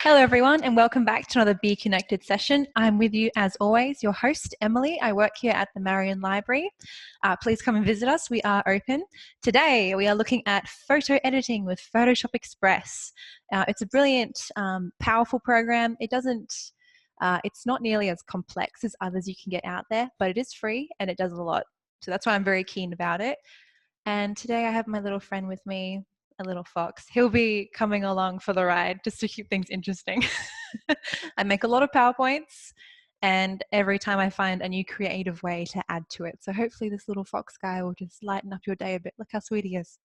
Hello everyone and welcome back to another Be Connected session. I'm with you as always, your host Emily. I work here at the Marion Library. Please come and visit us. We are open. Today we are looking at photo editing with Photoshop Express. It's a brilliant, powerful program. It's not nearly as complex as others you can get out there, but it is free and it does a lot. So that's why I'm very keen about it. And today I have my little friend with me, a little fox. He'll be coming along for the ride just to keep things interesting. I make a lot of PowerPoints and every time I find a new creative way to add to it. So hopefully this little fox guy will just lighten up your day a bit. Look how sweet he is.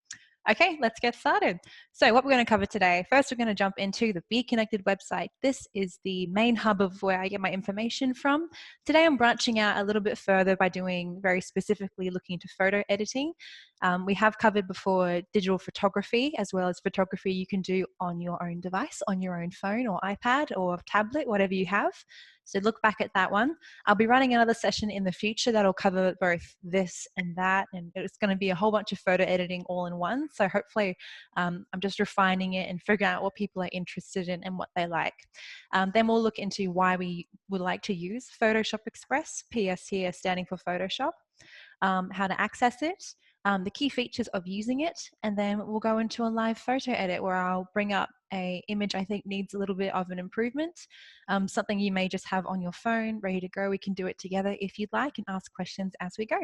Okay, let's get started. So what we're going to cover today, first we're going to jump into the Be Connected website. This is the main hub of where I get my information from. Today I'm branching out a little bit further by doing very specifically looking into photo editing. We have covered before digital photography as well as photography you can do on your own device, on your own phone or iPad or tablet, whatever you have. So look back at that one. I'll be running another session in the future that'll cover both this and that, and it's going to be a whole bunch of photo editing all in one. So hopefully I'm just refining it and figuring out what people are interested in and what they like. Then we'll look into why we would like to use Photoshop Express, PS here standing for Photoshop, how to access it, the key features of using it, and then we'll go into a live photo edit where I'll bring up an image I think needs a little bit of an improvement, something you may just have on your phone ready to go. We can do it together if you'd like and ask questions as we go.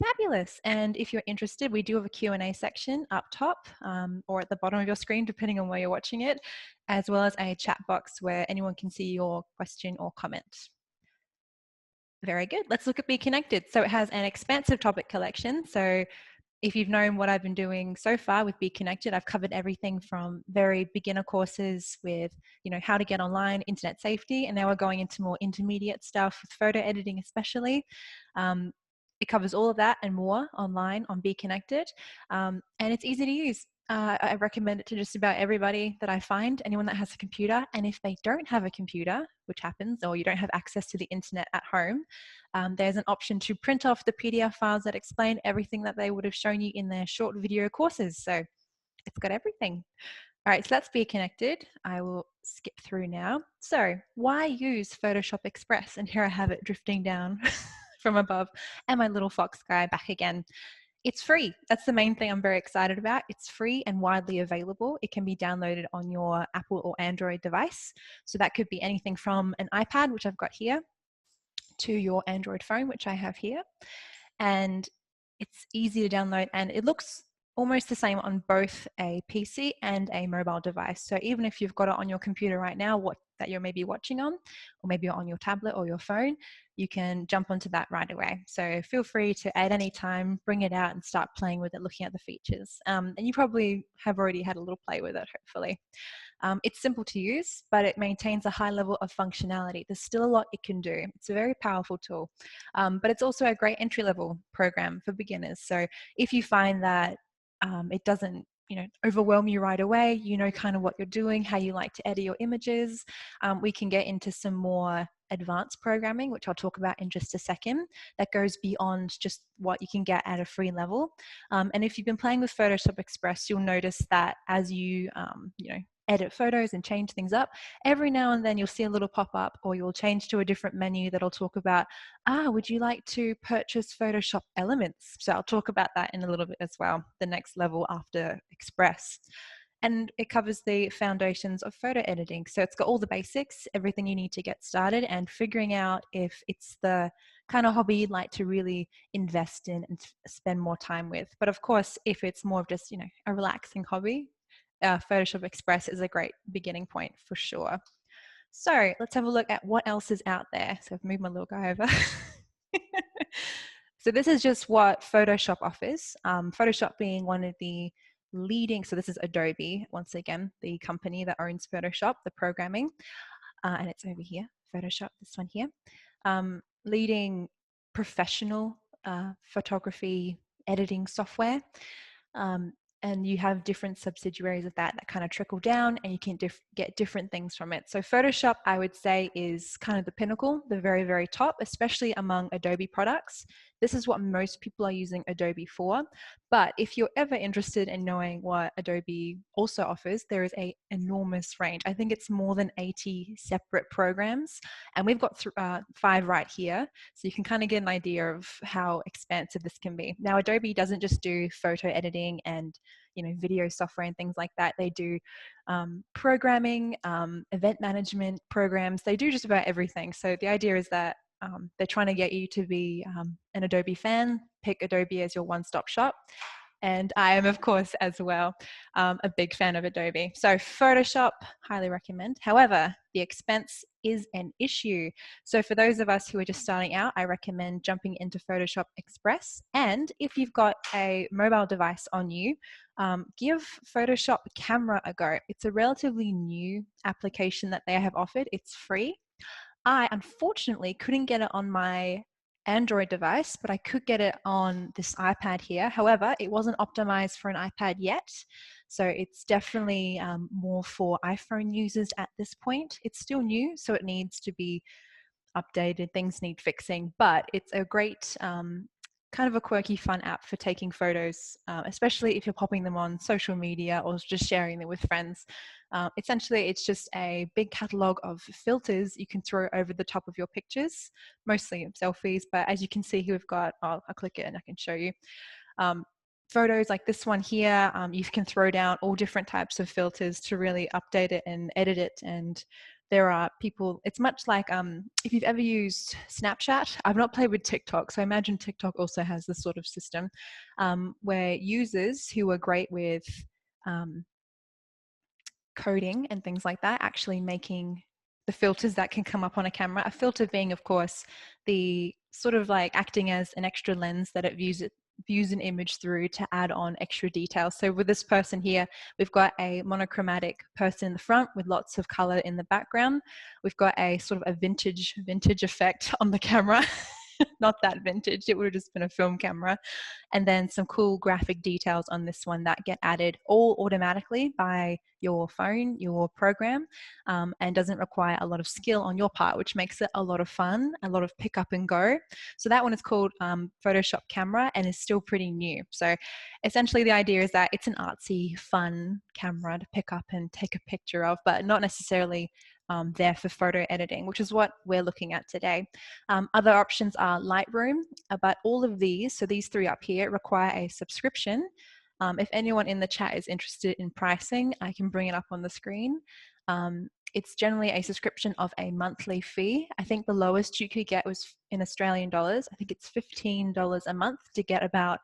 Fabulous. And if you're interested, we do have a Q&A section up top or at the bottom of your screen, depending on where you're watching it, as well as a chat box where anyone can see your question or comment. Very good. Let's look at Be Connected. So it has an expansive topic collection. So if you've known what I've been doing so far with Be Connected, I've covered everything from very beginner courses with, how to get online, internet safety, and now we're going into more intermediate stuff with photo editing especially. It covers all of that and more online on Be Connected, and it's easy to use. I recommend it to just about everybody that I find, anyone that has a computer. And if they don't have a computer, which happens, or you don't have access to the internet at home, there's an option to print off the PDF files that explain everything that they would have shown you in their short video courses. So it's got everything. All right, so that's Be Connected. I will skip through now. So why use Photoshop Express? And here I have it drifting down from above, and my little fox guy back again. It's free. That's the main thing I'm very excited about. It's free and widely available. It can be downloaded on your Apple or Android device. So that could be anything from an iPad, which I've got here, to your Android phone, which I have here. And it's easy to download and it looks almost the same on both a PC and a mobile device. So even if you've got it on your computer right now, that you're maybe watching on, or maybe you're on your tablet or your phone, you can jump onto that right away. So feel free to at any time, bring it out and start playing with it, looking at the features. And you probably have already had a little play with it, hopefully. It's simple to use, but it maintains a high level of functionality. There's still a lot it can do. It's a very powerful tool, but it's also a great entry-level program for beginners. So if you find that it doesn't overwhelm you right away, kind of what you're doing, how you like to edit your images, we can get into some more advanced programming, which I'll talk about in just a second, that goes beyond just what you can get at a free level. And if you've been playing with Photoshop Express, you'll notice that as you edit photos and change things up, every now and then you'll see a little pop-up, or you'll change to a different menu that'll talk about, would you like to purchase Photoshop elements? So I'll talk about that in a little bit as well, the next level after Express. And it covers the foundations of photo editing. So it's got all the basics, everything you need to get started, and figuring out if it's the kind of hobby you'd like to really invest in and spend more time with. But of course, if it's more of just, a relaxing hobby, Photoshop Express is a great beginning point for sure. So let's have a look at what else is out there. So I've moved my little guy over. So this is just what Photoshop offers. Photoshop being one of the leading, so this is Adobe, once again, the company that owns Photoshop, the programming, and it's over here, Photoshop, this one here. Leading professional photography editing software. And you have different subsidiaries of that kind of trickle down, and you can get different things from it. So Photoshop, I would say, is kind of the pinnacle, the very, very top, especially among Adobe products. This is what most people are using Adobe for. But if you're ever interested in knowing what Adobe also offers, there is an enormous range. I think it's more than 80 separate programs, and we've got 5 right here. So you can kind of get an idea of how expansive this can be. Now, Adobe doesn't just do photo editing and video software and things like that. They do programming, event management programs. They do just about everything. So the idea is that they're trying to get you to be an Adobe fan, pick Adobe as your one-stop shop. And I am, of course, as well, a big fan of Adobe. So Photoshop, highly recommend. However, the expense is an issue. So for those of us who are just starting out, I recommend jumping into Photoshop Express. And if you've got a mobile device on you, give Photoshop Camera a go. It's a relatively new application that they have offered. It's free. I unfortunately couldn't get it on my Android device, but I could get it on this iPad here. However, it wasn't optimized for an iPad yet. So it's definitely more for iPhone users at this point. It's still new, so it needs to be updated. Things need fixing, but it's a great kind of a quirky, fun app for taking photos, especially if you're popping them on social media or just sharing them with friends. Essentially, it's just a big catalog of filters you can throw over the top of your pictures, mostly selfies, but as you can see here, we've got, I'll click it and I can show you. Photos like this one here, you can throw down all different types of filters to really update it and edit it. And there are people, it's much like if you've ever used Snapchat. I've not played with TikTok, so I imagine TikTok also has this sort of system where users who are great with coding and things like that, actually making the filters that can come up on a camera. A filter being, of course, the sort of like acting as an extra lens that it views an image through to add on extra details. So with this person here, we've got a monochromatic person in the front with lots of color in the background. We've got a sort of a vintage effect on the camera. Not that vintage, it would have just been a film camera. And then some cool graphic details on this one that get added all automatically by your phone, your program, and doesn't require a lot of skill on your part, which makes it a lot of fun, a lot of pick up and go. So that one is called Photoshop Camera and is still pretty new. So essentially the idea is that it's an artsy, fun camera to pick up and take a picture of, but not necessarily there for photo editing, which is what we're looking at today. Other options are Lightroom, but all of these, so these 3 up here, require a subscription. If anyone in the chat is interested in pricing, I can bring it up on the screen. It's generally a subscription of a monthly fee. I think the lowest you could get was in Australian dollars. I think it's $15 a month to get about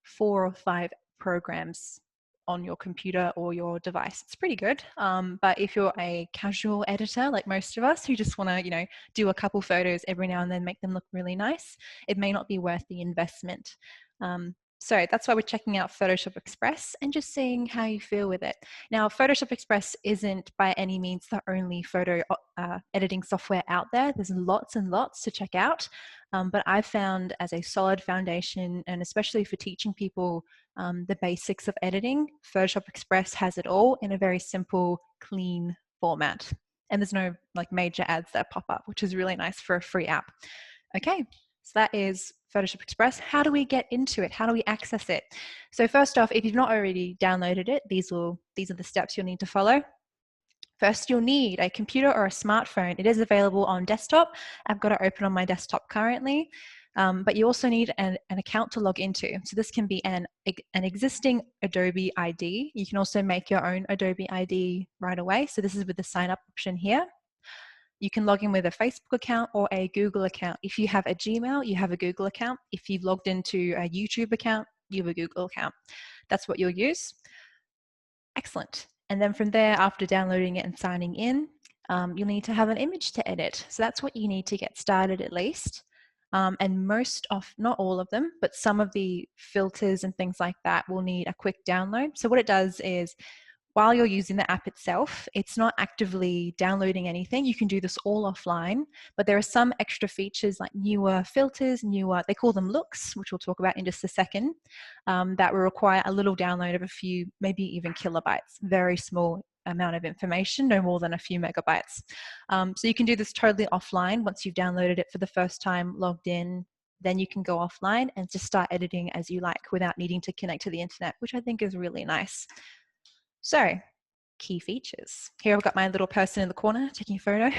4 or 5 programs on your computer or your device. It's pretty good. But if you're a casual editor, like most of us who just want to, do a couple photos every now and then, make them look really nice, it may not be worth the investment. So that's why we're checking out Photoshop Express and just seeing how you feel with it. Now, Photoshop Express isn't by any means the only photo editing software out there. There's lots and lots to check out. But I've found as a solid foundation, and especially for teaching people the basics of editing, Photoshop Express has it all in a very simple, clean format. And there's no like major ads that pop up, which is really nice for a free app. Okay, so that is Photoshop Express. How do we get into it? How do we access it? So first off, if you've not already downloaded it, these are the steps you'll need to follow. First, you'll need a computer or a smartphone. It is available on desktop. I've got it open on my desktop currently. But you also need an account to log into. So this can be an existing Adobe ID. You can also make your own Adobe ID right away. So this is with the sign up option here. You can log in with a Facebook account or a Google account. If you have a Gmail, you have a Google account. If you've logged into a YouTube account, you have a Google account. That's what you'll use. Excellent. And then from there, after downloading it and signing in, you'll need to have an image to edit. So that's what you need to get started at least. And most of, not all of them, but some of the filters and things like that will need a quick download. So what it does is, while you're using the app itself, it's not actively downloading anything. You can do this all offline, but there are some extra features like newer filters, they call them looks, which we'll talk about in just a second, that will require a little download of a few, maybe even kilobytes, very small amount of information, no more than a few megabytes. So you can do this totally offline once you've downloaded it for the first time, logged in, then you can go offline and just start editing as you like without needing to connect to the internet, which I think is really nice. So, key features. Here I've got my little person in the corner taking a photo.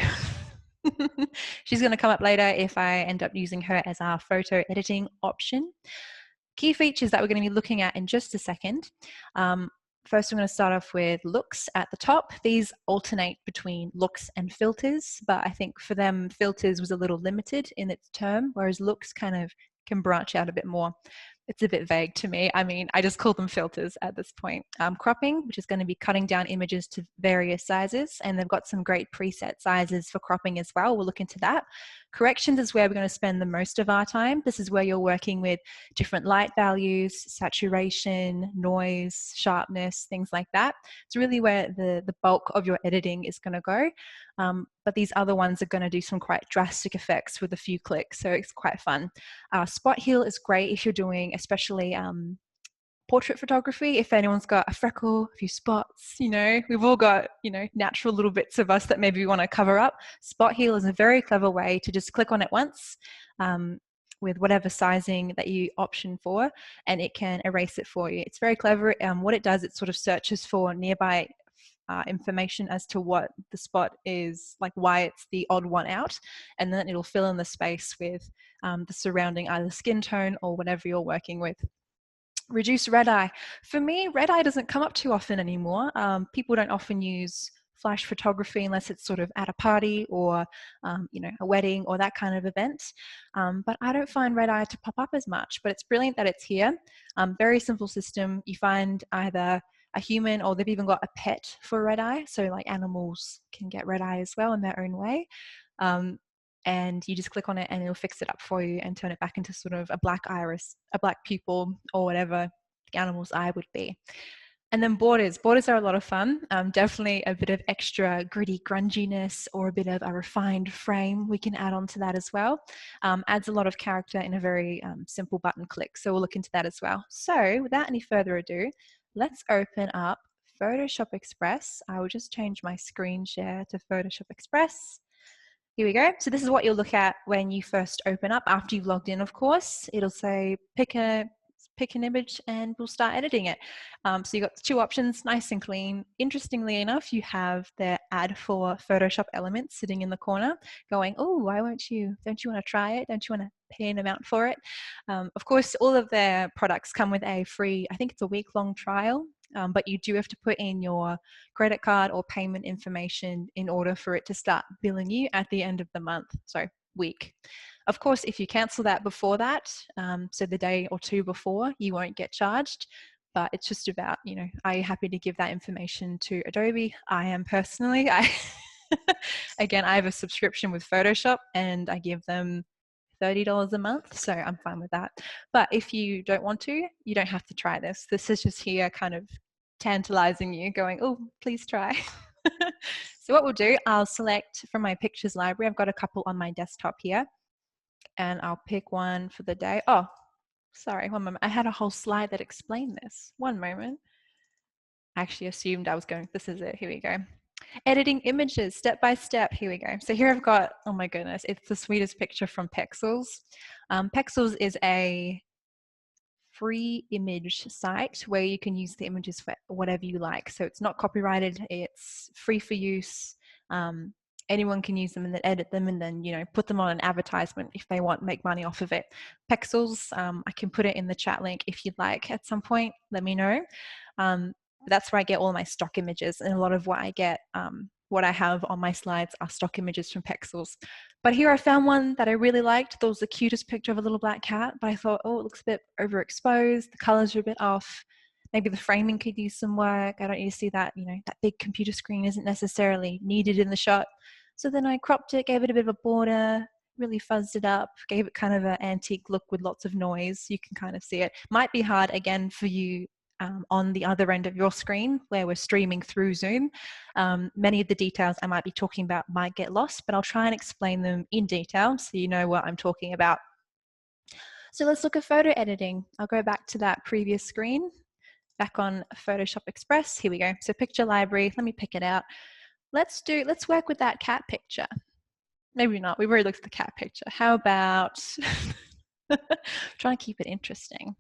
She's going to come up later if I end up using her as our photo editing option. Key features that we're going to be looking at in just a second. First, I'm going to start off with looks at the top. These alternate between looks and filters, but I think for them, filters was a little limited in its term, whereas looks kind of can branch out a bit more. It's a bit vague to me. I mean, I just call them filters at this point. Cropping, which is going to be cutting down images to various sizes, and they've got some great preset sizes for cropping as well. We'll look into that. Corrections is where we're going to spend the most of our time. This is where you're working with different light values, saturation, noise, sharpness, things like that. It's really where the bulk of your editing is going to go. But these other ones are going to do some quite drastic effects with a few clicks, so it's quite fun. Spot heal is great if you're doing especially portrait photography. If anyone's got a freckle, a few spots, you know, we've all got, you know, natural little bits of us that maybe we want to cover up. Spot heal is a very clever way to just click on it once with whatever sizing that you option for, and it can erase it for you. It's very clever. What it does, it sort of searches for nearby information as to what the spot is, like why it's the odd one out, and then it'll fill in the space with the surrounding either skin tone or whatever you're working with. Reduce red eye. For me, red eye doesn't come up too often anymore. People don't often use flash photography unless it's sort of at a party or you know, a wedding or that kind of event. But I don't find red eye to pop up as much, but it's brilliant that it's here. Very simple system. You find either a human, or they've even got a pet for red eye. So like animals can get red eye as well in their own way. And you just click on it and it'll fix it up for you and turn it back into sort of a black iris, a black pupil, or whatever the animal's eye would be. And then borders. Borders are a lot of fun. Definitely a bit of extra gritty grunginess or a bit of a refined frame we can add on to that as well. Adds a lot of character in a very simple button click. So we'll look into that as well. So without any further ado, let's open up Photoshop Express. I will just change my screen share to Photoshop Express. Here we go. So this is what you'll look at when you first open up, after you've logged in, of course. It'll say pick an image and we'll start editing it. So you've got two options, nice and clean. Interestingly enough, you have the ad for Photoshop Elements sitting in the corner going, oh, why won't you, don't you want to try it? Don't you want to pay an amount for it? Of course, all of their products come with a free, I think it's a week-long trial. But you do have to put in your credit card or payment information in order for it to start billing you at the end of the month, so week. Of course, if you cancel that before that, so the day or two before, you won't get charged. But it's just about, you know, are you happy to give that information to Adobe? I am personally. Again, I have a subscription with Photoshop and I give them $30 a month, so I'm fine with that. But if you don't want to, you don't have to try this. This is just here kind of tantalizing you, going, oh, please try. So what we'll do, I'll select from my pictures library. I've got a couple on my desktop here, and I'll pick one for the day. Oh, sorry, one moment. I had a whole slide that explained this. One moment. I actually assumed I was going, this is it. Here we go. Editing images step by step. Here we go. So here I've got, oh my goodness, it's the sweetest picture from Pexels. Pexels is a free image site where you can use the images for whatever you like. So it's not copyrighted, it's free for use. Anyone can use them and then edit them and then, you know, put them on an advertisement if they want, make money off of it. Pexels, I can put it in the chat link if you'd like at some point, let me know. That's where I get all my stock images, and a lot of what I get, what I have on my slides are stock images from Pexels. But here I found one that I really liked. That was the cutest picture of a little black cat, but I thought, oh, it looks a bit overexposed. The colors are a bit off. Maybe the framing could use some work. I don't need to see that, you know, that big computer screen isn't necessarily needed in the shot. So then I cropped it, gave it a bit of a border, really fuzzed it up, gave it kind of an antique look with lots of noise. You can kind of see it. Might be hard again for you on the other end of your screen where we're streaming through Zoom. Many of the details I might be talking about might get lost, but I'll try and explain them in detail so you know what I'm talking about. So let's look at photo editing. I'll go back to that previous screen, back on Photoshop Express. Here we go. So picture library, let me pick it out. Let's work with that cat picture. Maybe not, we've already looked at the cat picture. How about Trying to keep it interesting.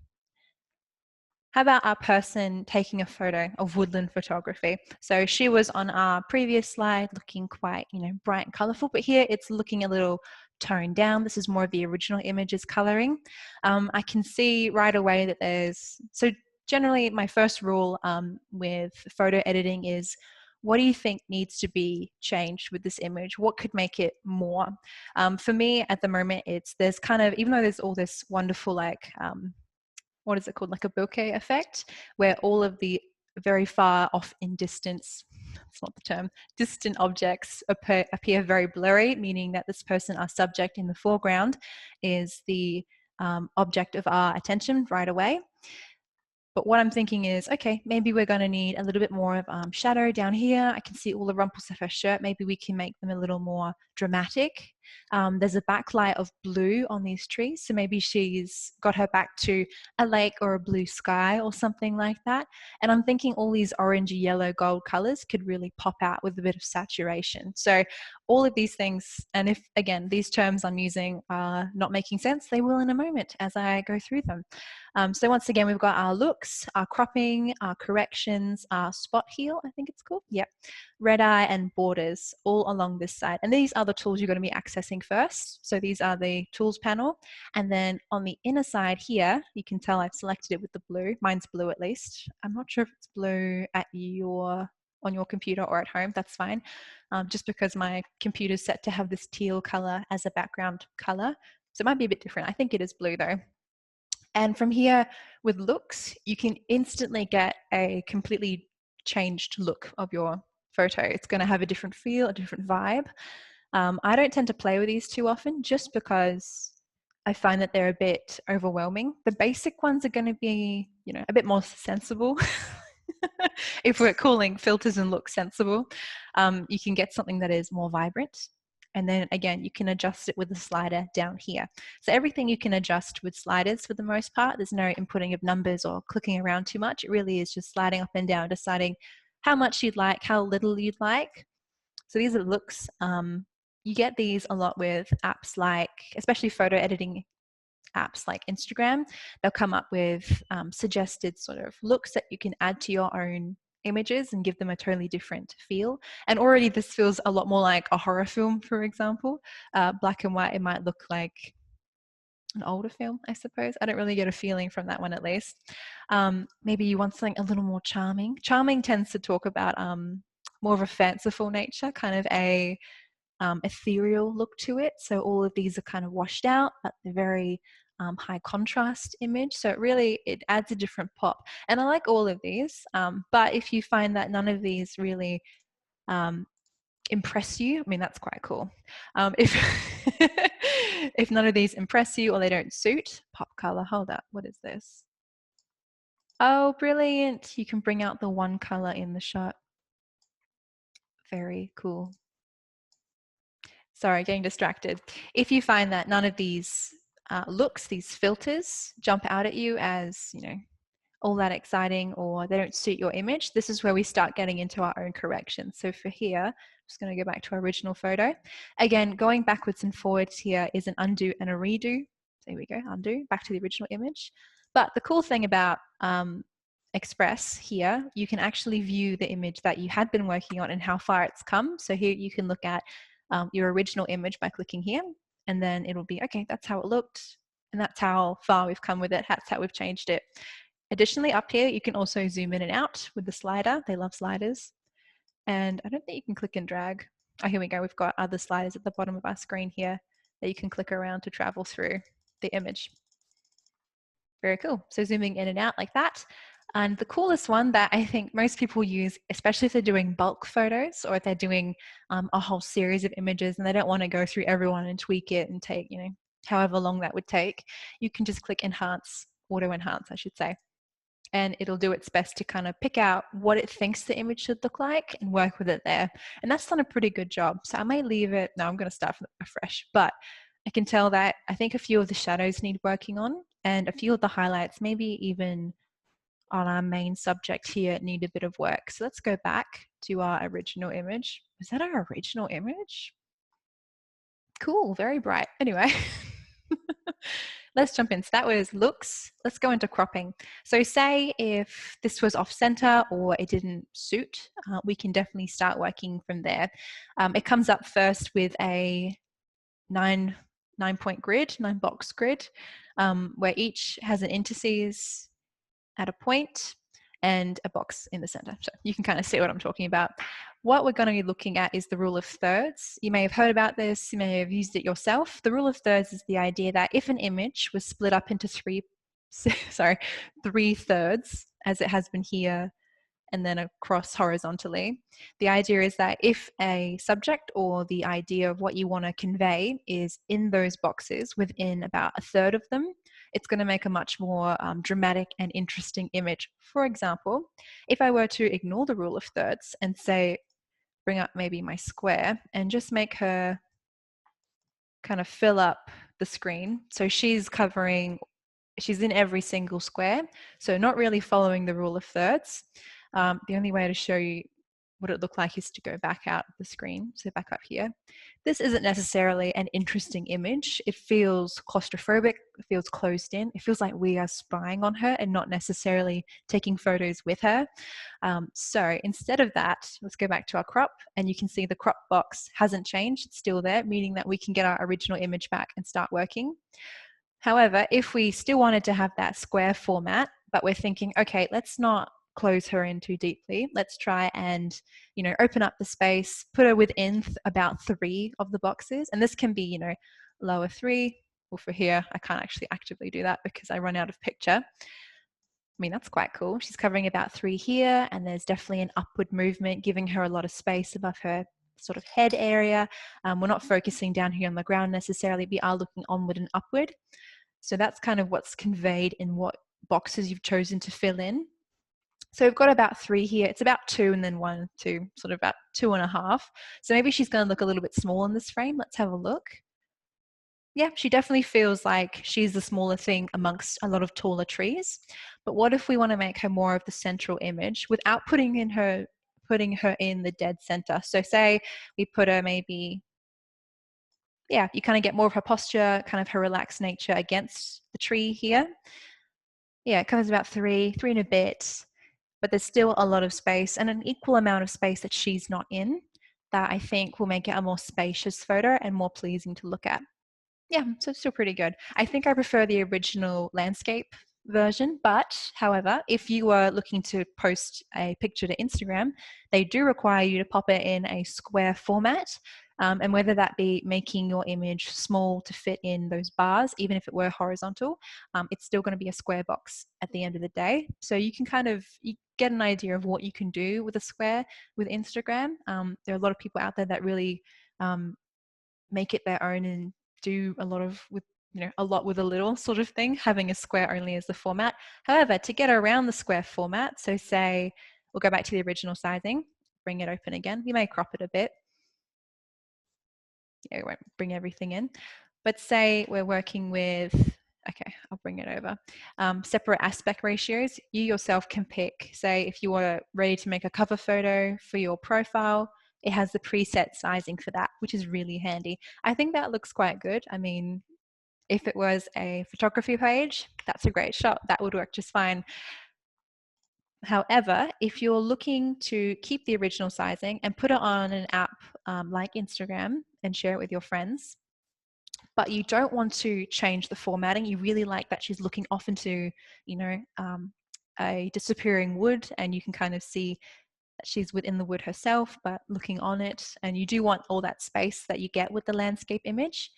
How about our person taking a photo of woodland photography? So she was on our previous slide looking quite, bright and colorful, but here it's looking a little toned down. This is more of the original image's coloring. I can see right away that so generally my first rule with photo editing is, what do you think needs to be changed with this image? What could make it more? For me at the moment, there's kind of, even though there's all this wonderful what is it called, like a bokeh effect, where all of the very far off in distance, it's not the term, distant objects appear very blurry, meaning that this person, our subject in the foreground, is the object of our attention right away. But what I'm thinking is, okay, maybe we're going to need a little bit more of shadow down here. I can see all the rumples of her shirt. Maybe we can make them a little more dramatic. There's a backlight of blue on these trees. So maybe she's got her back to a lake or a blue sky or something like that. And I'm thinking all these orange, yellow, gold colors could really pop out with a bit of saturation. So all of these things, and if, again, these terms I'm using are not making sense, they will in a moment as I go through them. So once again, we've got our looks, our cropping, our corrections, our spot heal, I think it's called. Yep. Red eye and borders all along this side. And these are the tools you're going to be accessing first. So these are the tools panel. And then on the inner side here, you can tell I've selected it with the blue. Mine's blue at least. I'm not sure if it's blue on your computer or at home. That's fine. Just because my computer's set to have this teal color as a background color. So it might be a bit different. I think it is blue though. And from here with looks, you can instantly get a completely changed look of your photo. It's going to have a different feel, a different vibe. I don't tend to play with these too often just because I find that they're a bit overwhelming. The basic ones are going to be, a bit more sensible. If we're calling filters and looks sensible, you can get something that is more vibrant. And then again, you can adjust it with the slider down here. So everything you can adjust with sliders for the most part. There's no inputting of numbers or clicking around too much. It really is just sliding up and down, deciding how much you'd like, how little you'd like. So these are looks. You get these a lot with apps like, especially photo editing apps like Instagram. They'll come up with suggested sort of looks that you can add to your own images and give them a totally different feel. And already this feels a lot more like a horror film, for example. Black and white, it might look like an older film, I suppose. I don't really get a feeling from that one, at least. Maybe you want something a little more charming. Charming tends to talk about more of a fanciful nature, kind of a ethereal look to it. So all of these are kind of washed out, but they're very high contrast image. So it adds a different pop. And I like all of these, but if you find that none of these really impress you, I mean, that's quite cool. If if none of these impress you or they don't suit, pop color, hold up, what is this? Oh, brilliant. You can bring out the one color in the shot. Very cool. Sorry, getting distracted. If you find that none of these looks, these filters jump out at you as, all that exciting, or they don't suit your image, this is where we start getting into our own corrections. So for here, I'm just going to go back to our original photo. Again, going backwards and forwards here is an undo and a redo. There we go, undo, back to the original image. But the cool thing about Express here, you can actually view the image that you had been working on and how far it's come. So here you can look at your original image by clicking here, and then it'll be, okay, that's how it looked, and that's how far we've come with it, that's how we've changed it. Additionally, up here, you can also zoom in and out with the slider. They love sliders. And I don't think you can click and drag. Oh, here we go. We've got other sliders at the bottom of our screen here that you can click around to travel through the image. Very cool. So zooming in and out like that. And the coolest one that I think most people use, especially if they're doing bulk photos or if they're doing a whole series of images and they don't want to go through everyone and tweak it and take, however long that would take, you can just click enhance, auto enhance, I should say. And it'll do its best to kind of pick out what it thinks the image should look like and work with it there. And that's done a pretty good job. So I may leave it, no, I'm going to start from afresh, but I can tell that I think a few of the shadows need working on and a few of the highlights, maybe even on our main subject here, need a bit of work. So let's go back to our original image. Is that our original image? Cool, very bright. Anyway, let's jump in. So that was looks. Let's go into cropping. So say if this was off center or it didn't suit, we can definitely start working from there. It comes up first with a nine box grid, where each has an indices at a point and a box in the center. So you can kind of see what I'm talking about. What we're going to be looking at is the rule of thirds. You may have heard about this, you may have used it yourself. The rule of thirds is the idea that if an image was split up into three thirds, as it has been here, and then across horizontally. The idea is that if a subject or the idea of what you want to convey is in those boxes within about a third of them, it's going to make a much more dramatic and interesting image. For example, if I were to ignore the rule of thirds and say, bring up maybe my square and just make her kind of fill up the screen. So she's in every single square, so not really following the rule of thirds. The only way to show you what it looked like is to go back out of the screen, so back up here. This isn't necessarily an interesting image. It feels claustrophobic, it feels closed in, it feels like we are spying on her and not necessarily taking photos with her. So instead of that, let's go back to our crop, and you can see the crop box hasn't changed, it's still there, meaning that we can get our original image back and start working. However, if we still wanted to have that square format, but we're thinking, okay, let's not close her in too deeply. Let's try and, open up the space, put her within about 3 of the boxes. And this can be, lower 3, or for here, I can't actually actively do that because I run out of picture. I mean, that's quite cool. She's covering about 3 here, and there's definitely an upward movement, giving her a lot of space above her sort of head area. We're not focusing down here on the ground necessarily. We are looking onward and upward. So that's kind of what's conveyed in what boxes you've chosen to fill in. So we've got about 3 here. It's about 2 and then 1, 2, sort of about 2.5. So maybe she's going to look a little bit small in this frame. Let's have a look. Yeah, she definitely feels like she's the smaller thing amongst a lot of taller trees. But what if we want to make her more of the central image without putting her in the dead center? So say we put her maybe, yeah, you kind of get more of her posture, kind of her relaxed nature against the tree here. Yeah, it covers about 3 and a bit, but there's still a lot of space and an equal amount of space that she's not in, that I think will make it a more spacious photo and more pleasing to look at. Yeah, so it's still pretty good. I think I prefer the original landscape version, but however, if you are looking to post a picture to Instagram, they do require you to pop it in a square format. And whether that be making your image small to fit in those bars, even if it were horizontal, it's still going to be a square box at the end of the day. So you can you get an idea of what you can do with a square with Instagram. There are a lot of people out there that really make it their own and do a lot with a little sort of thing, having a square only as the format. However, to get around the square format, so say we'll go back to the original sizing, bring it open again. We may crop it a bit. Yeah, we won't bring everything in. But say we're working with, okay, I'll bring it over. Separate aspect ratios. You yourself can pick, say if you were ready to make a cover photo for your profile, it has the preset sizing for that, which is really handy. I think that looks quite good. I mean, if it was a photography page, that's a great shot. That would work just fine. However, if you're looking to keep the original sizing and put it on an app like Instagram and share it with your friends, but you don't want to change the formatting, you really like that she's looking off into, a disappearing wood, and you can kind of see that she's within the wood herself, but looking on it, and you do want all that space that you get with the landscape image.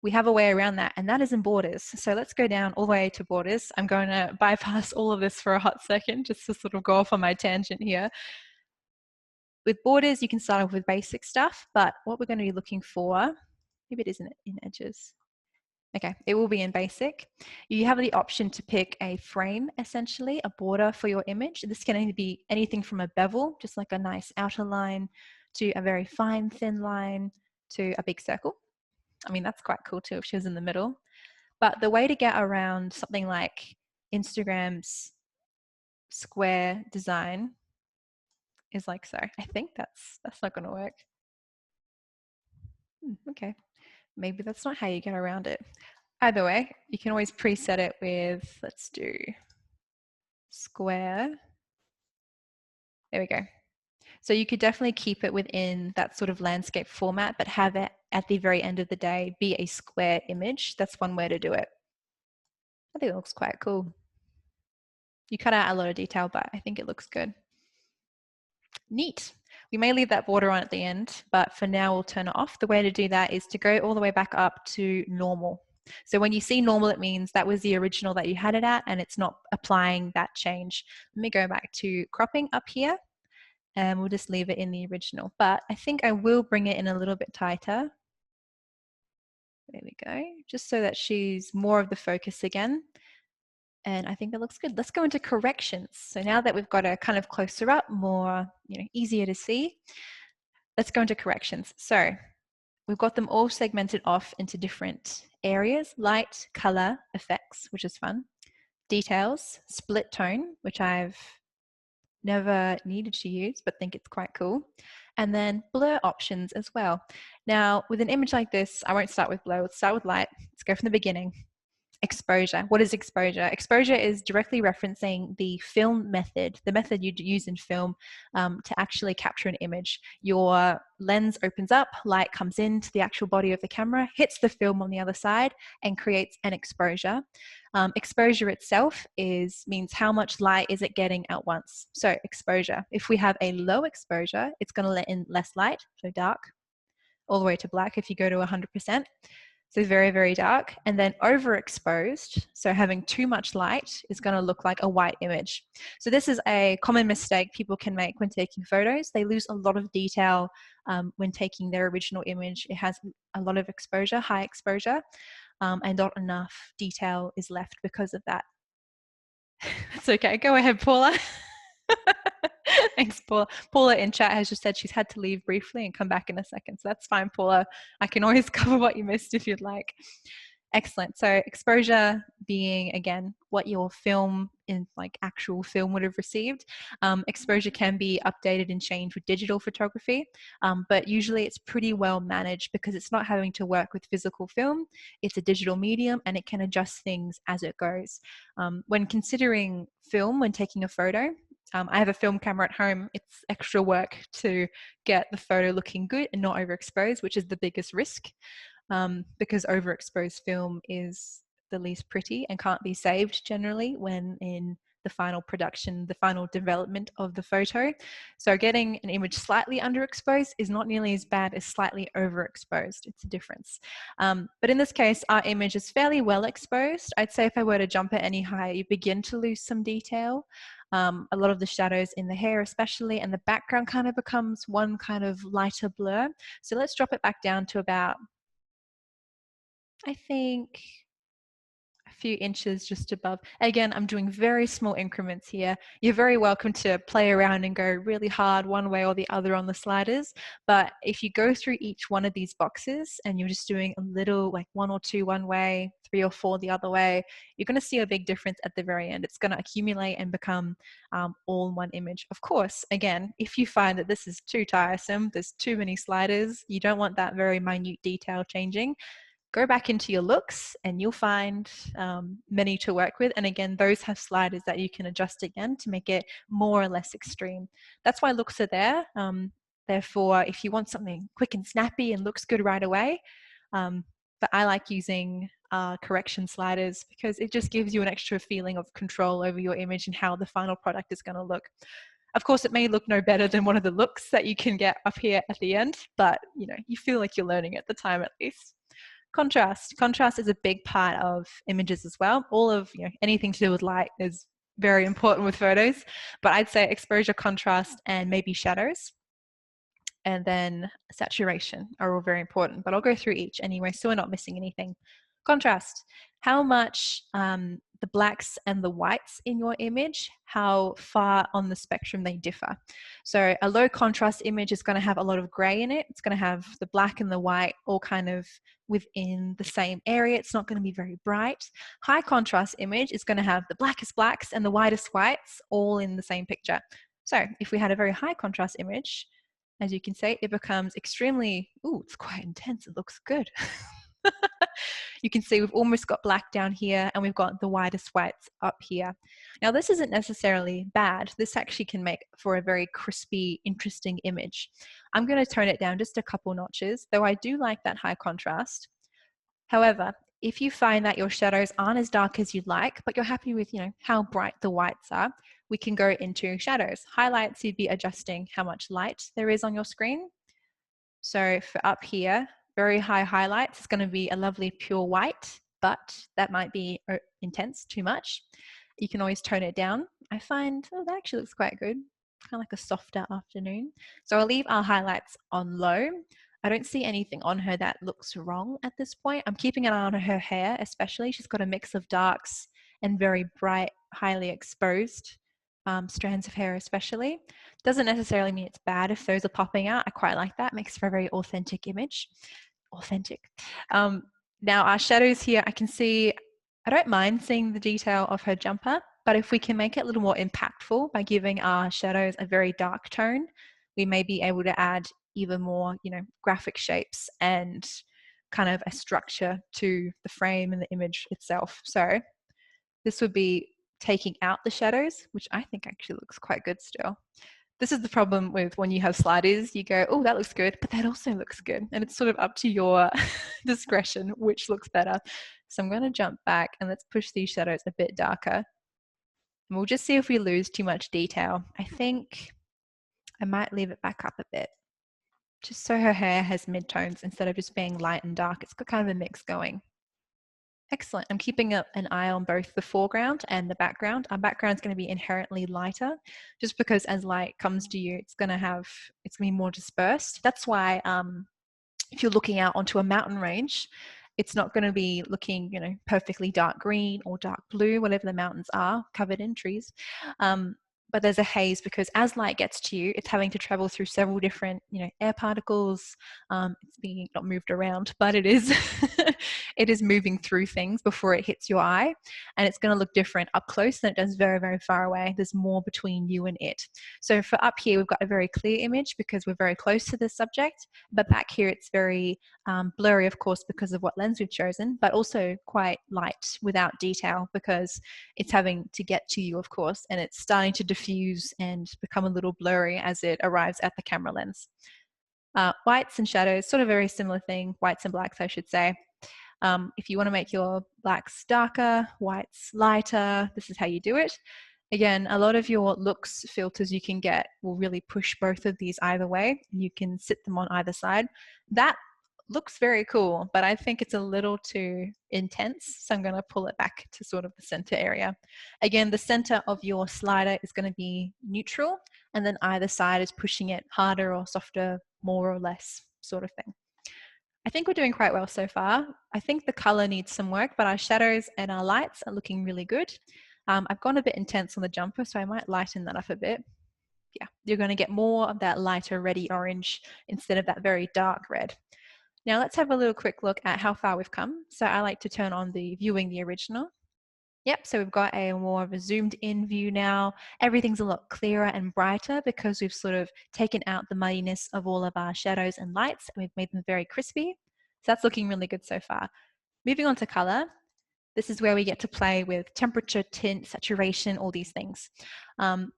We have a way around that, and that is in borders. So let's go down all the way to borders. I'm going to bypass all of this for a hot second, just to sort of go off on my tangent here. With borders, you can start off with basic stuff, but what we're going to be looking for, maybe it isn't in edges. Okay, it will be in basic. You have the option to pick a frame, essentially, a border for your image. This can be anything from a bevel, just like a nice outer line, to a very fine, thin line, to a big circle. I mean, that's quite cool too if she was in the middle. But the way to get around something like Instagram's square design is like so. I think that's not going to work. Okay, maybe that's not how you get around it. Either way, you can always preset it with, let's do square. There we go. So you could definitely keep it within that sort of landscape format, but have it at the very end of the day be a square image. That's one way to do it. I think it looks quite cool. You cut out a lot of detail, but I think it looks good. Neat. We may leave that border on at the end, but for now we'll turn it off. The way to do that is to go all the way back up to normal. So when you see normal, it means that was the original that you had it at and it's not applying that change. Let me go back to cropping up here and we'll just leave it in the original. But I think I will bring it in a little bit tighter. There we go, just so that she's more of the focus again. And I think that looks good. Let's go into corrections. So now that we've got her kind of closer up, more, easier to see, let's go into corrections. So we've got them all segmented off into different areas: light, color, effects, which is fun, details, split tone, which I've never needed to use, but think it's quite cool, and then blur options as well. Now, with an image like this, I won't start with blur, let's start with light. Let's go from the beginning. Exposure. What is exposure? Exposure is directly referencing the film method, the method you'd use in film to actually capture an image. Your lens opens up, light comes into the actual body of the camera, hits the film on the other side, and creates an exposure. Exposure itself means how much light is it getting at once. So exposure. If we have a low exposure, it's going to let in less light, so dark, all the way to black if you go to 100%. So very, very dark. And then overexposed, so having too much light, is going to look like a white image. So this is a common mistake people can make when taking photos. They lose a lot of detail when taking their original image. It has a lot of exposure, high exposure, and not enough detail is left because of that. It's okay. Go ahead, Paula. Thanks, Paula. Paula in chat has just said she's had to leave briefly and come back in a second. So that's fine, Paula. I can always cover what you missed if you'd like. Excellent. So exposure being, again, what your film in like actual film would have received. Exposure can be updated and changed with digital photography, but usually it's pretty well managed because it's not having to work with physical film. It's a digital medium and it can adjust things as it goes. When considering film, when taking a photo, I have a film camera at home. It's extra work to get the photo looking good and not overexposed, which is the biggest risk. Because overexposed film is the least pretty and can't be saved generally when in the final production, the final development of the photo. So getting an image slightly underexposed is not nearly as bad as slightly overexposed. It's a difference. But in this case, our image is fairly well exposed. I'd say if I were to jump it any higher, you begin to lose some detail. A lot of the shadows in the hair especially, and the background kind of becomes one kind of lighter blur. So let's drop it back down to about, I think, a few inches just above. Again, I'm doing very small increments here. You're very welcome to play around and go really hard one way or the other on the sliders. But if you go through each one of these boxes and you're just doing a little, like 1 or 2 one way, 3 or 4 the other way, you're going to see a big difference at the very end. It's going to accumulate and become all in one image. Of course, again, if you find that this is too tiresome, there's too many sliders, you don't want that very minute detail changing, go back into your looks and you'll find many to work with. And again, those have sliders that you can adjust again to make it more or less extreme. That's why looks are there. Therefore, if you want something quick and snappy and looks good right away, but I like using correction sliders because it just gives you an extra feeling of control over your image and how the final product is going to look. Of course, it may look no better than one of the looks that you can get up here at the end, but you feel like you're learning at the time at least. Contrast. Contrast is a big part of images as well. All of anything to do with light is very important with photos, but I'd say exposure, contrast, and maybe shadows, and then saturation are all very important, but I'll go through each anyway so we're not missing anything. Contrast. How much the blacks and the whites in your image, how far on the spectrum they differ. So a low contrast image is going to have a lot of gray in it. It's going to have the black and the white all kind of within the same area. It's not going to be very bright. High contrast image is going to have the blackest blacks and the whitest whites all in the same picture. So if we had a very high contrast image, as you can see, it becomes extremely, it's quite intense. It looks good. You can see we've almost got black down here and we've got the widest whites up here. Now this isn't necessarily bad. This actually can make for a very crispy, interesting image. I'm going to tone it down just a couple notches, though I do like that high contrast. However, if you find that your shadows aren't as dark as you'd like, but you're happy with, how bright the whites are, we can go into shadows. Highlights, you'd be adjusting how much light there is on your screen. So for up here, very high highlights, it's going to be a lovely pure white, but that might be intense, too much. You can always tone it down. I find, that actually looks quite good. Kind of like a softer afternoon. So I'll leave our highlights on low. I don't see anything on her that looks wrong at this point. I'm keeping an eye on her hair, especially. She's got a mix of darks and very bright, highly exposed strands of hair, especially. Doesn't necessarily mean it's bad if those are popping out. I quite like that. Makes for a very authentic image. Authentic. Now our shadows here, I can see, I don't mind seeing the detail of her jumper, but if we can make it a little more impactful by giving our shadows a very dark tone, we may be able to add even more, graphic shapes and kind of a structure to the frame and the image itself. So this would be taking out the shadows, which I think actually looks quite good still. This is the problem with when you have sliders, you go, oh, that looks good, but that also looks good. And it's sort of up to your discretion which looks better. So I'm going to jump back and let's push these shadows a bit darker. And we'll just see if we lose too much detail. I think I might leave it back up a bit, just so her hair has midtones instead of just being light and dark. It's got kind of a mix going. Excellent. I'm keeping an eye on both the foreground and the background. Our background is going to be inherently lighter, just because as light comes to you, it's going to be more dispersed. That's why if you're looking out onto a mountain range, it's not going to be looking, perfectly dark green or dark blue, whatever the mountains are covered in trees. But there's a haze because as light gets to you, it's having to travel through several different, air particles. It's being not moved around, but it is, it is moving through things before it hits your eye. And it's going to look different up close than it does very, very far away. There's more between you and it. So for up here, we've got a very clear image because we're very close to the subject. But back here, it's very blurry, of course, because of what lens we've chosen, but also quite light without detail because it's having to get to you, of course, and it's starting to diffuse and become a little blurry as it arrives at the camera lens. Whites and shadows, sort of very similar thing, whites and blacks, I should say. If you want to make your blacks darker, whites lighter, this is how you do it. Again, a lot of your looks filters you can get will really push both of these either way. You can sit them on either side. That looks very cool, but I think it's a little too intense. So I'm going to pull it back to sort of the center area. Again, the center of your slider is going to be neutral, and then either side is pushing it harder or softer, more or less sort of thing. I think we're doing quite well so far. I think the color needs some work, but our shadows and our lights are looking really good. I've gone a bit intense on the jumper, so I might lighten that up a bit. Yeah, you're going to get more of that lighter reddy orange instead of that very dark red. Now let's have a little quick look at how far we've come. So I like to turn on the viewing the original. Yep, so we've got a more of a zoomed in view now. Everything's a lot clearer and brighter because we've sort of taken out the muddiness of all of our shadows and lights and we've made them very crispy. So that's looking really good so far. Moving on to color. This is where we get to play with temperature, tint, saturation, all these things.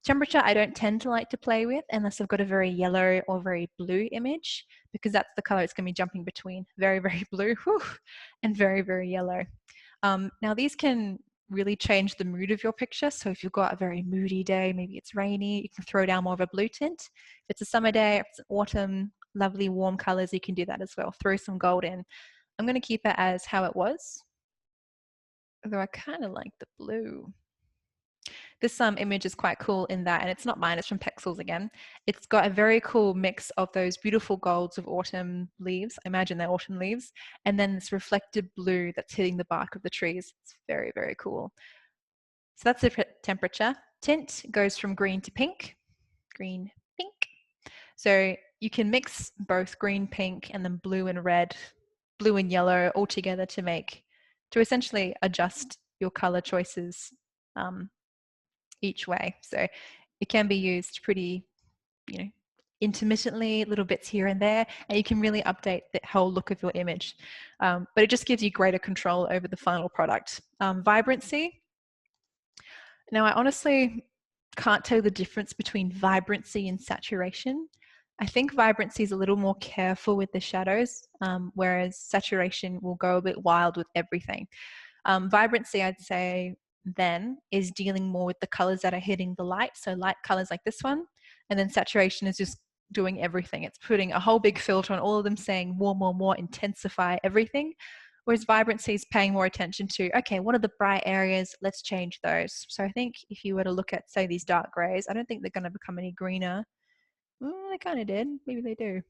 Temperature, I don't tend to like to play with unless I've got a very yellow or very blue image because that's the color it's going to be jumping between. Very, very blue and very, very yellow. Now these can really change the mood of your picture. So if you've got a very moody day, maybe it's rainy, you can throw down more of a blue tint. If it's a summer day, if it's an autumn, lovely warm colors, you can do that as well. Throw some gold in. I'm going to keep it as how it was, although I kind of like the blue. This image is quite cool in that, and it's not mine, it's from Pexels again. It's got a very cool mix of those beautiful golds of autumn leaves. I imagine they're autumn leaves. And then this reflected blue that's hitting the bark of the trees. It's very, very cool. So that's the temperature. Tint goes from green to pink. Green, pink. So you can mix both green, pink, and then blue and red, blue and yellow all together to essentially adjust your color choices each way. So it can be used pretty, intermittently, little bits here and there, and you can really update the whole look of your image. But it just gives you greater control over the final product. Vibrancy. Now, I honestly can't tell the difference between vibrancy and saturation. I think vibrancy is a little more careful with the shadows, whereas saturation will go a bit wild with everything. Vibrancy, I'd say, then is dealing more with the colors that are hitting the light. So light colors like this one. And then saturation is just doing everything. It's putting a whole big filter on all of them, saying more, more, more, intensify everything. Whereas vibrancy is paying more attention to, okay, what are the bright areas? Let's change those. So I think if you were to look at, say, these dark grays, I don't think they're going to become any greener. They kind of did. Maybe they do.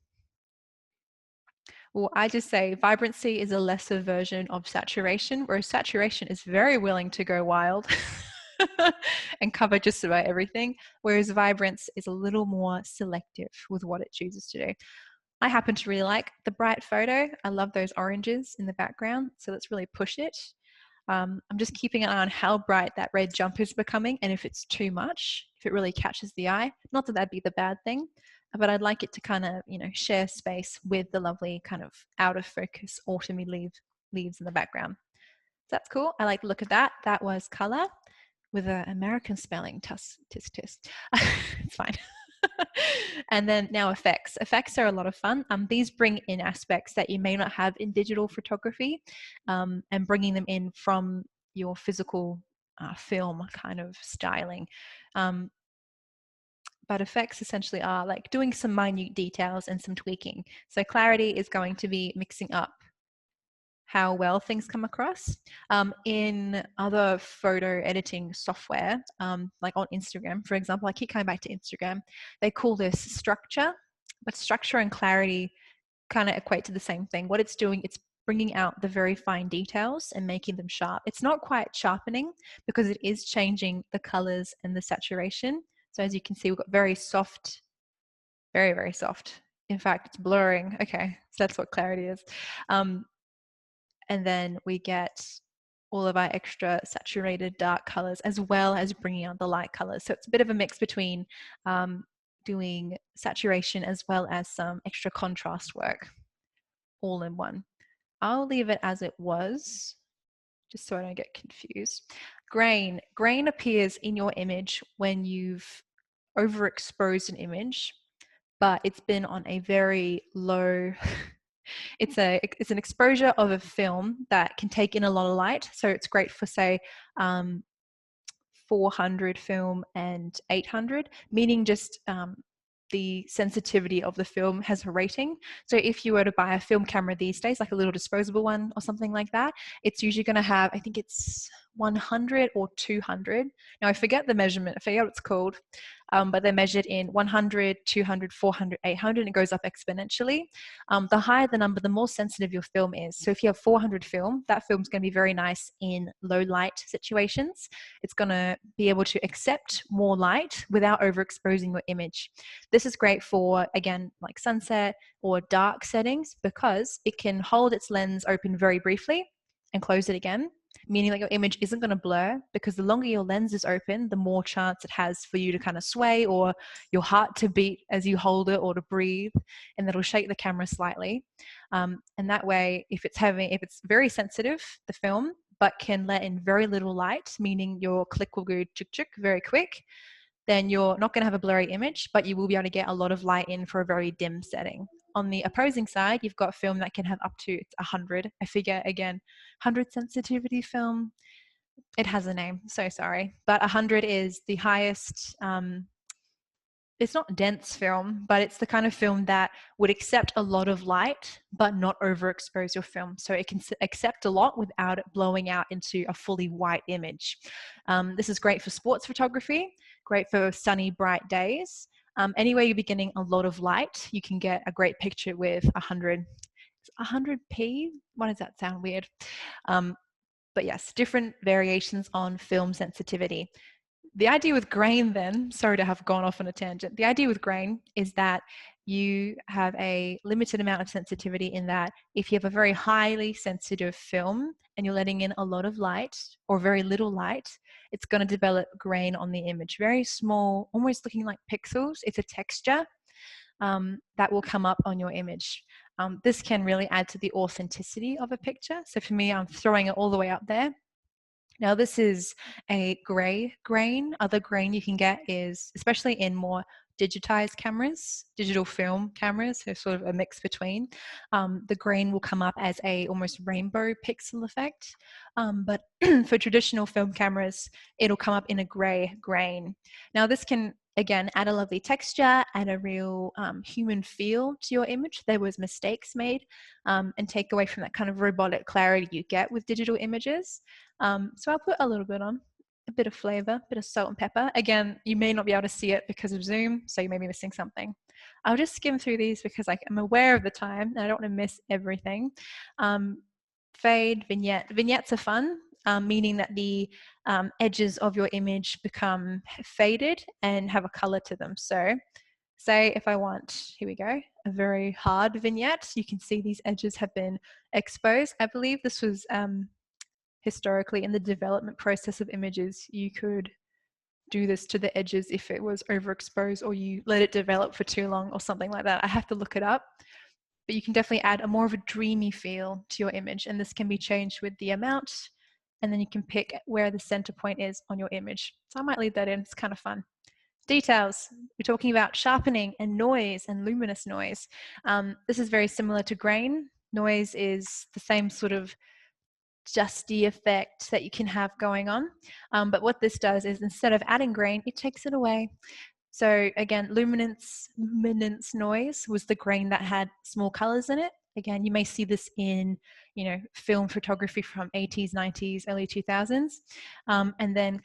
Well, I just say vibrancy is a lesser version of saturation, whereas saturation is very willing to go wild and cover just about everything, whereas vibrance is a little more selective with what it chooses to do. I happen to really like the bright photo. I love those oranges in the background, so let's really push it. I'm just keeping an eye on how bright that red jumper is becoming, and if it's too much, if it really catches the eye. Not that that'd be the bad thing, but I'd like it to kind of, share space with the lovely kind of out of focus autumny leaves in the background. So that's cool. I like the look of that. That was color with an American spelling. Tisk. It's fine. And then now effects. Effects are a lot of fun. These bring in aspects that you may not have in digital photography, and bringing them in from your physical film kind of styling. But effects essentially are like doing some minute details and some tweaking. So clarity is going to be mixing up how well things come across. In other photo editing software, like on Instagram, for example, I keep coming back to Instagram, they call this structure, but structure and clarity kind of equate to the same thing. What it's doing, it's bringing out the very fine details and making them sharp. It's not quite sharpening because it is changing the colors and the saturation. So as you can see, we've got very soft, very, very soft. In fact, it's blurring. Okay, so that's what clarity is. And then we get all of our extra saturated dark colors as well as bringing out the light colors. So it's a bit of a mix between doing saturation as well as some extra contrast work all in one. I'll leave it as it was, just so I don't get confused. Grain. Grain appears in your image when you've overexposed an image, but it's been on a very low it's an exposure of a film that can take in a lot of light. So it's great for, say, 400 film and 800, meaning just the sensitivity of the film has a rating. So if you were to buy a film camera these days, like a little disposable one or something like that, it's usually going to have, I think it's 100 or 200. Now I forget the measurement, I forget what it's called, but they're measured in 100, 200, 400, 800, and it goes up exponentially. The higher the number, the more sensitive your film is. So if you have 400 film, that film's going to be very nice in low light situations. It's going to be able to accept more light without overexposing your image. This is great for, again, like sunset or dark settings, because it can hold its lens open very briefly and close it again, meaning that your image isn't going to blur, because the longer your lens is open, the more chance it has for you to kind of sway or your heart to beat as you hold it, or to breathe, and that'll shake the camera slightly. And that way, if it's very sensitive, the film, but can let in very little light, meaning your click will go chuk very quick, then you're not going to have a blurry image, but you will be able to get a lot of light in for a very dim setting. On the opposing side, you've got film that can have up to 100. I figure, again, 100 sensitivity film. It has a name, so sorry. But 100 is the highest, it's not dense film, but it's the kind of film that would accept a lot of light, but not overexpose your film. So it can accept a lot without it blowing out into a fully white image. This is great for sports photography, great for sunny, bright days. Anywhere you're getting a lot of light, you can get a great picture with 100p. Why does that sound weird? But yes, different variations on film sensitivity. The idea with grain then, sorry to have gone off on a tangent, the idea with grain is that you have a limited amount of sensitivity, in that if you have a very highly sensitive film and you're letting in a lot of light or very little light, it's going to develop grain on the image. Very small, almost looking like pixels. It's a texture. that will come up on your image. This can really add to the authenticity of a picture. So for me, I'm throwing it all the way up there. Now this is a gray grain. Other grain you can get is, especially in more digitized cameras, digital film cameras, so sort of a mix between, the grain will come up as a almost rainbow pixel effect. But for traditional film cameras, it'll come up in a gray grain. Now this can, again, add a lovely texture, add a real human feel to your image. There was mistakes made, and take away from that kind of robotic clarity you get with digital images. So I'll put a little bit on, a bit of flavor, a bit of salt and pepper. Again, you may not be able to see it because of Zoom, so you may be missing something. I'll just skim through these because I'm aware of the time and I don't want to miss everything. Fade, vignette. Vignettes are fun, meaning that the edges of your image become faded and have a color to them. So say if I want, here we go, a very hard vignette, you can see these edges have been exposed. I believe this was historically in the development process of images, you could do this to the edges if it was overexposed or you let it develop for too long or something like that. I have to look it up, but you can definitely add a more of a dreamy feel to your image, and this can be changed with the amount, and then you can pick where the center point is on your image. So I might leave that in, it's kind of fun. Details, we're talking about sharpening and noise and luminous noise. This is very similar to grain. Noise is the same sort of dusty effect that you can have going on. But what this does is instead of adding grain, it takes it away. So again, luminance noise was the grain that had small colors in it. Again, you may see this in, film photography from 80s, 90s, early 2000s. And then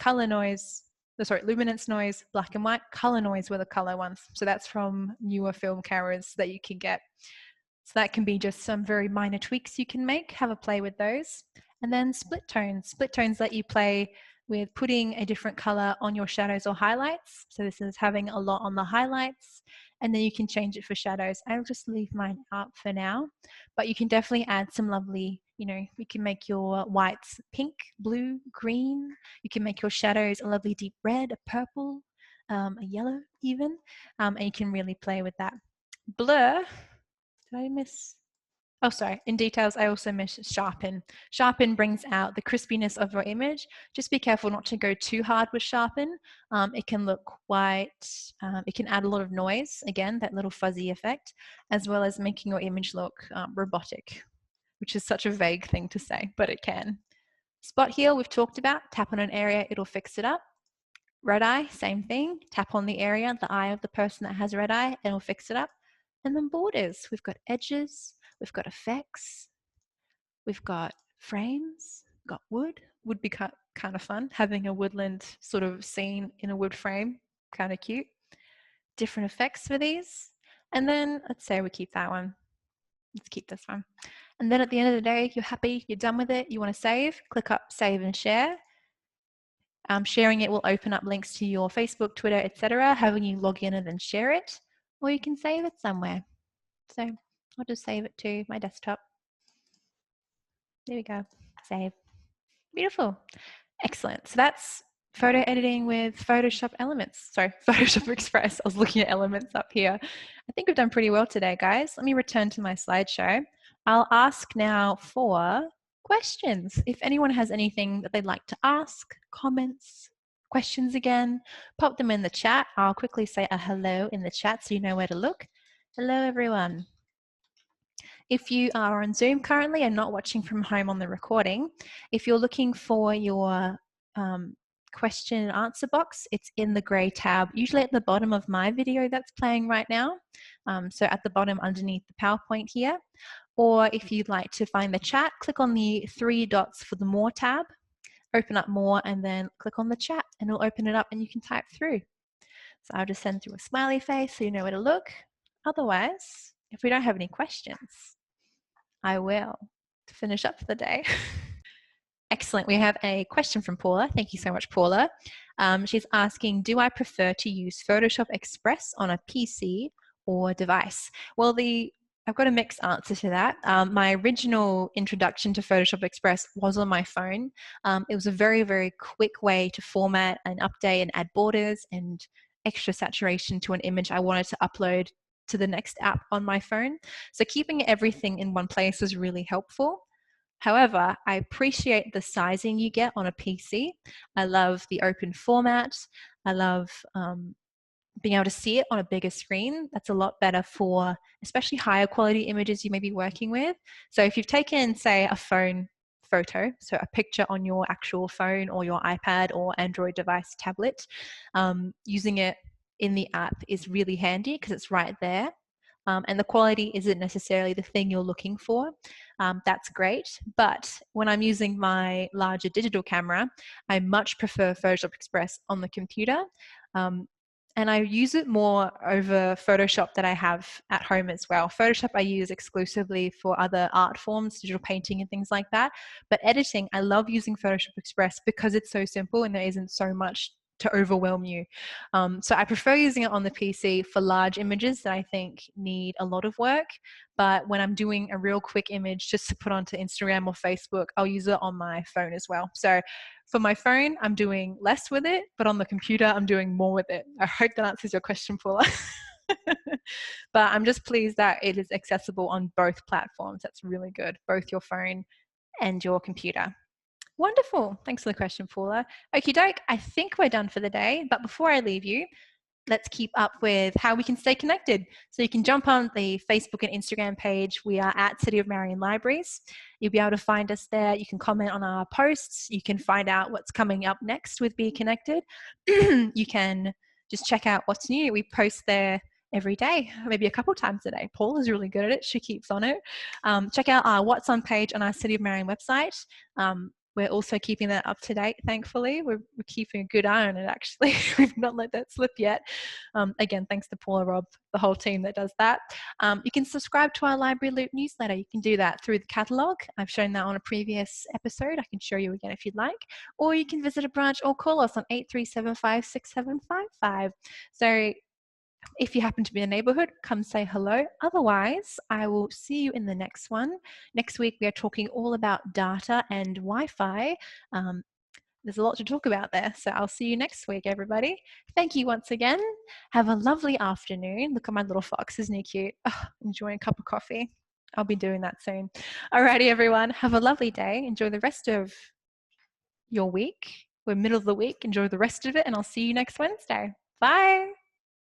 luminance noise, black and white. Color noise were the color ones. So that's from newer film cameras that you can get. So that can be just some very minor tweaks you can make. Have a play with those. And then split tones. Split tones let you play with putting a different color on your shadows or highlights. So this is having a lot on the highlights, and then you can change it for shadows. I'll just leave mine out for now, but you can definitely add some lovely, you can make your whites pink, blue, green. You can make your shadows a lovely deep red, a purple, a yellow even, and you can really play with that. Blur, did I miss? Oh, sorry. In details, I also missed sharpen. Sharpen brings out the crispiness of your image. Just be careful not to go too hard with sharpen. It can look white. It can add a lot of noise, again, that little fuzzy effect, as well as making your image look robotic, which is such a vague thing to say, but it can. Spot heal, we've talked about. Tap on an area, it'll fix it up. Red eye, same thing. Tap on the area, the eye of the person that has red eye, and it'll fix it up. And then borders, we've got edges, we've got effects, we've got frames, we've got wood. Would be kind of fun, having a woodland sort of scene in a wood frame, kind of cute. Different effects for these. And then let's say we keep that one. Let's keep this one. And then at the end of the day, you're happy, you're done with it, you want to save, click up save and share. Sharing it will open up links to your Facebook, Twitter, etc. Having you log in and then share it, or you can save it somewhere. So I'll just save it to my desktop. There we go, save. Beautiful, excellent. So that's photo editing with Photoshop Elements. Sorry, Photoshop Express. I was looking at Elements up here. I think we've done pretty well today, guys. Let me return to my slideshow. I'll ask now for questions. If anyone has anything that they'd like to ask, comments, questions again, pop them in the chat. I'll quickly say a hello in the chat so you know where to look. Hello, everyone. If you are on Zoom currently and not watching from home on the recording, if you're looking for your question and answer box, it's in the gray tab, usually at the bottom of my video that's playing right now. So at the bottom underneath the PowerPoint here. Or if you'd like to find the chat, click on the 3 dots for the More tab, open up More, and then click on the chat, and it'll open it up and you can type through. So I'll just send through a smiley face so you know where to look. Otherwise, if we don't have any questions, I will finish up for the day. Excellent. We have a question from Paula. Thank you so much, Paula. She's asking, do I prefer to use Photoshop Express on a PC or device? Well, I've got a mixed answer to that. My original introduction to Photoshop Express was on my phone. It was a very, very quick way to format and update and add borders and extra saturation to an image I wanted to upload to the next app on my phone. So keeping everything in one place is really helpful. However, I appreciate the sizing you get on a PC. I love the open format. I love being able to see it on a bigger screen. That's a lot better for especially higher quality images you may be working with. So if you've taken, say, a phone photo, so a picture on your actual phone or your iPad or Android device tablet, using it in the app is really handy because it's right there. And the quality isn't necessarily the thing you're looking for. That's great. But when I'm using my larger digital camera, I much prefer Photoshop Express on the computer. And I use it more over Photoshop that I have at home as well. Photoshop I use exclusively for other art forms, digital painting and things like that. But editing, I love using Photoshop Express because it's so simple and there isn't so much to overwhelm you. So I prefer using it on the PC for large images that I think need a lot of work. But when I'm doing a real quick image just to put onto Instagram or Facebook, I'll use it on my phone as well. So for my phone, I'm doing less with it, but on the computer, I'm doing more with it. I hope that answers your question, Paula. But I'm just pleased that it is accessible on both platforms. That's really good, both your phone and your computer. Wonderful. Thanks for the question, Paula. Okie doke, I think we're done for the day. But before I leave you, let's keep up with how we can stay connected. So you can jump on the Facebook and Instagram page. We are at City of Marion Libraries. You'll be able to find us there. You can comment on our posts. You can find out what's coming up next with Be Connected. You can just check out what's new. We post there every day, maybe a couple times a day. Paul is really good at it. She keeps on it. Check out our What's On page on our City of Marion website. We're also keeping that up to date, thankfully. We're keeping a good eye on it, actually. We've not let that slip yet. Again, thanks to Paula, Rob, the whole team that does that. You can subscribe to our Library Loop newsletter. You can do that through the catalogue. I've shown that on a previous episode. I can show you again if you'd like. Or you can visit a branch or call us on 83756755. So if you happen to be in the neighborhood, come say hello. Otherwise, I will see you in the next one. Next week, we are talking all about data and Wi-Fi. There's a lot to talk about there. So I'll see you next week, everybody. Thank you once again. Have a lovely afternoon. Look at my little fox, isn't he cute? Oh, enjoying a cup of coffee. I'll be doing that soon. Alrighty, everyone. Have a lovely day. Enjoy the rest of your week. We're middle of the week. Enjoy the rest of it, and I'll see you next Wednesday. Bye.